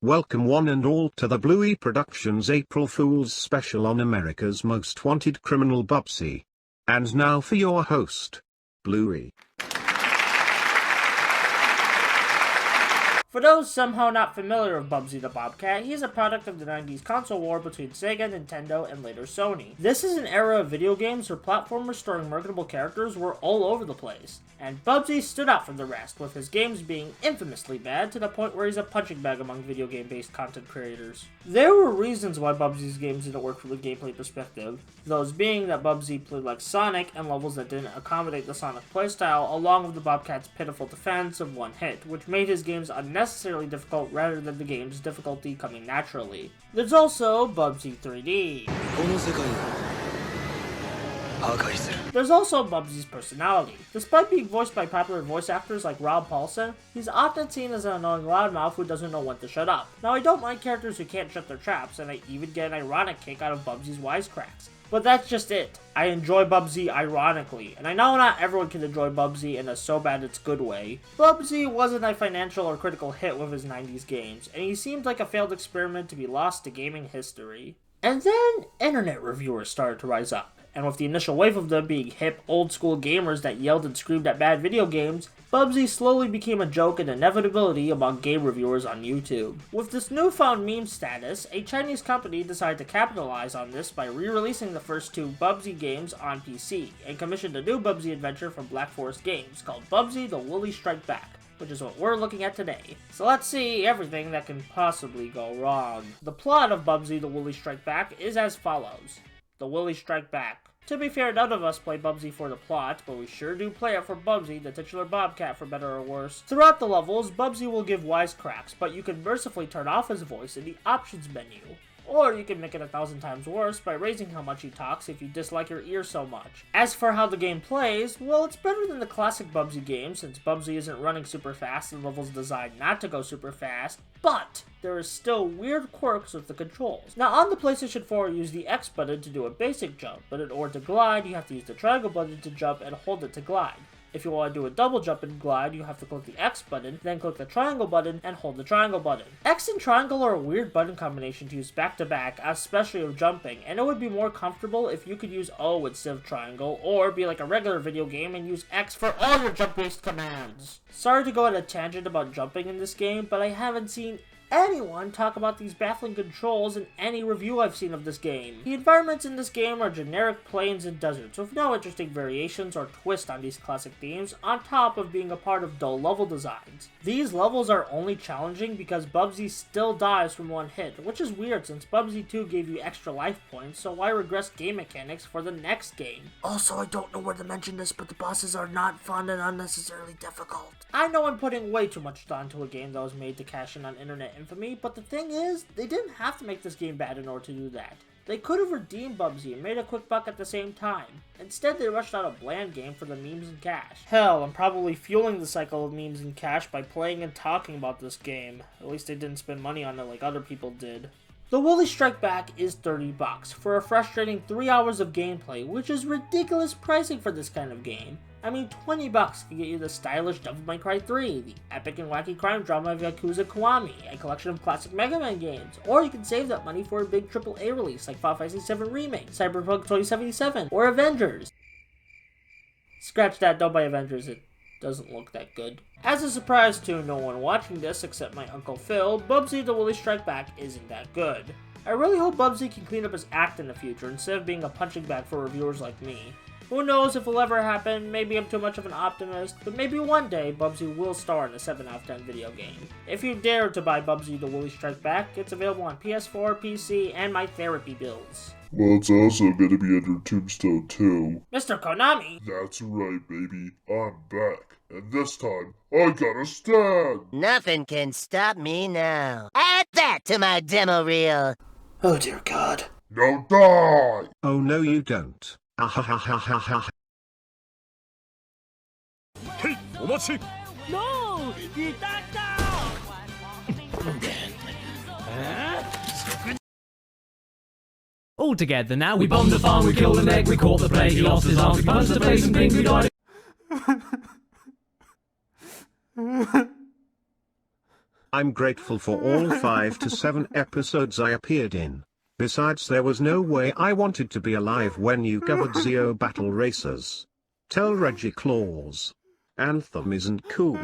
Welcome one and all to the Bluey Productions April Fool's special on America's Most Wanted criminal Bubsy. And now for your host, Bluey. For those somehow not familiar with Bubsy the Bobcat, he is a product of the 90s console war between Sega, Nintendo, and later Sony. This is an era of video games where platformers starring marketable characters were all over the place, and Bubsy stood out from the rest, with his games being infamously bad to the point where he's a punching bag among video game-based content creators. There were reasons why Bubsy's games didn't work from a gameplay perspective, those being that Bubsy played like Sonic and levels that didn't accommodate the Sonic playstyle, along with the Bobcat's pitiful defense of one hit, which made his games unnecessarily difficult rather than the game's difficulty coming naturally. There's also Bubsy 3D. There's also Bubsy's personality. Despite being voiced by popular voice actors like Rob Paulsen, he's often seen as an annoying loudmouth who doesn't know when to shut up. Now, I don't mind characters who can't shut their traps, and I even get an ironic kick out of Bubsy's wisecracks. But that's just it. I enjoy Bubsy ironically, and I know not everyone can enjoy Bubsy in a so bad it's good way. Bubsy wasn't a financial or critical hit with his 90s games, and he seemed like a failed experiment to be lost to gaming history. And then, internet reviewers started to rise up. And with the initial wave of them being hip, old-school gamers that yelled and screamed at bad video games, Bubsy slowly became a joke and inevitability among game reviewers on YouTube. With this newfound meme status, a Chinese company decided to capitalize on this by re-releasing the first two Bubsy games on PC, and commissioned a new Bubsy adventure from Black Forest Games called Bubsy The Woolies Strike Back, which is what we're looking at today. So let's see everything that can possibly go wrong. The plot of Bubsy The Woolies Strike Back is as follows. The Woolies Strike Back. To be fair, none of us play Bubsy for the plot, but we sure do play it for Bubsy, the titular Bobcat, for better or worse. Throughout the levels, Bubsy will give wisecracks, but you can mercifully turn off his voice in the options menu. Or you can make it 1,000 times worse by raising how much he talks if you dislike your ear so much. As for how the game plays, well, it's better than the classic Bubsy game since Bubsy isn't running super fast and levels designed not to go super fast, but there is still weird quirks with the controls. Now on the PlayStation 4 use the X button to do a basic jump, but in order to glide you have to use the triangle button to jump and hold it to glide. If you want to do a double jump and glide, you have to click the X button, then click the triangle button, and hold the triangle button. X and triangle are a weird button combination to use back to back, especially with jumping, and it would be more comfortable if you could use O instead of triangle, or be like a regular video game and use X for all your jump-based commands. Sorry to go on a tangent about jumping in this game, but I haven't seen anyone talk about these baffling controls in any review I've seen of this game. The environments in this game are generic plains and deserts with no interesting variations or twist on these classic themes, on top of being a part of dull level designs. These levels are only challenging because Bubsy still dies from one hit, which is weird since Bubsy 2 gave you extra life points, so why regress game mechanics for the next game? Also, I don't know where to mention this, but the bosses are not fun and unnecessarily difficult. I know I'm putting way too much thought into a game that was made to cash in on internet infamy, but the thing is, they didn't have to make this game bad in order to do that. They could have redeemed Bubsy and made a quick buck at the same time. Instead, they rushed out a bland game for the memes and cash. Hell, I'm probably fueling the cycle of memes and cash by playing and talking about this game. At least they didn't spend money on it like other people did. The Woolies Strike Back is $30 for a frustrating 3 hours of gameplay, which is ridiculous pricing for this kind of game. I mean, $20 can get you the stylish Devil May Cry 3, the epic and wacky crime drama of Yakuza Kiwami, a collection of classic Mega Man games, or you can save that money for a big AAA release like Final Fantasy VII Remake, Cyberpunk 2077, or Avengers. Scratch that, don't buy Avengers, it doesn't look that good. As a surprise to no one watching this except my Uncle Phil, Bubsy The Woolies Strike Back isn't that good. I really hope Bubsy can clean up his act in the future instead of being a punching bag for reviewers like me. Who knows if it'll ever happen, maybe I'm too much of an optimist, but maybe one day Bubsy will star in a 7 out of 10 video game. If you dare to buy Bubsy The Woolies Strike Back, it's available on PS4, PC, and my therapy bills. Well, it's also gonna be under Tombstone 2. Mr. Konami! That's right, baby. I'm back. And this time, I got a stand! Nothing can stop me now. Add that to my demo reel! Oh dear God. Now die! Oh no you don't. Ahahahaha. Hey, omachi! No! All together now, we bombed the farm, we killed the neck, we caught the plague, he lost his arms, we punched the face and ping, we died. I'm grateful for all 5 to 7 episodes I appeared in. Besides, there was no way I wanted to be alive when you covered Zeo Battle Racers. Tell Reggie Claus. Anthem isn't cool.